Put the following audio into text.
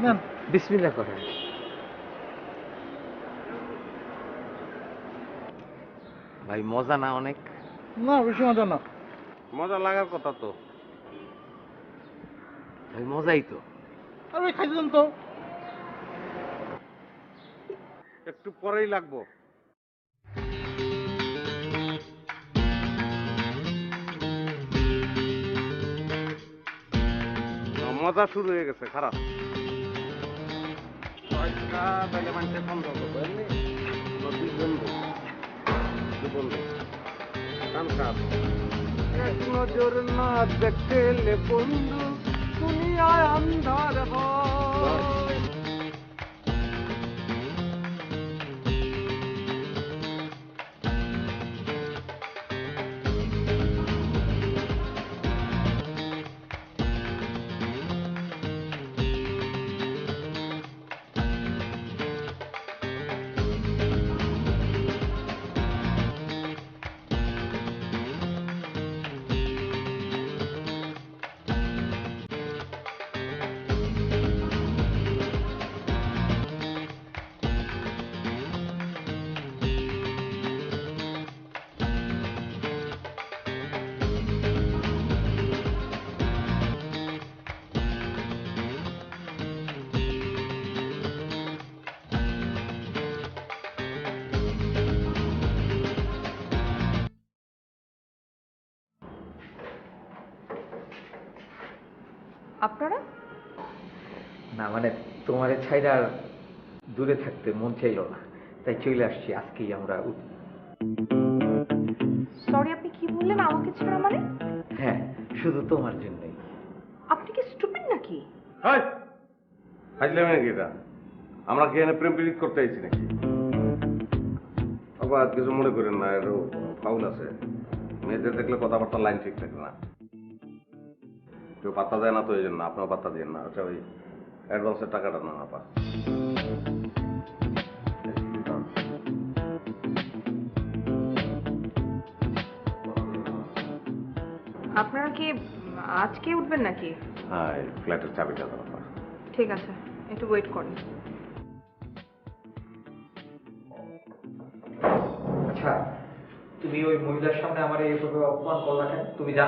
নেন। বিসমিল্লাহ করেন। ভাই মজা না অনেক? না বেশি মজা না। মজা লাগার কথা তো। ভাই মজাই তো। আর ওই খাইতে দেন তো। একটু পরেই লাগবো। মজা শুরু হয়ে গেছে, খারাপ। তাহলে মানুষের বন্ধ হতো, বুঝলি? দুই বন্ধু, দুই বন্ধু কান কাপ এক নজর না দেখলে বন্ধু দুনিয়ায় আন্ধার হয়। আপনারা? না মানে তোমার ছাইরা আর দূরে থাকতে মন চাইল না, তাই চলে আসছি আজকেই আমরা। সরি, আপনি কি বললেন আমাকে ছাড়া মানে? হ্যাঁ, শুধু তোমার জন্যই। আপনি কি স্টুপিড নাকি? ফাইজলামি নাকি এটা? আমরা কি এনে প্রেম প্রীত করতে আইছি নাকি? আবার কিছু মনে করেন না, এর ফাউল আছে। মেয়েদের দেখলে কথাবার্তা লাইন ঠিক থাকে না। কেউ পাত্তা দেয় না, তো এই জন্য আপনার পাত্তা দিয়ে না। আচ্ছা, ওই অ্যাডভান্সের টাকাটা না আপা। আপনারা কি আজকে উঠবেন নাকি? হ্যাঁ, এই ফ্ল্যাটের চাবিটা দাও আপা। ঠিক আছে, একটু ওয়েট করেন। আচ্ছা, তুমি ওই মহিলার সামনে আমার এইভাবে অপমান করলা কেন? তুমি জানো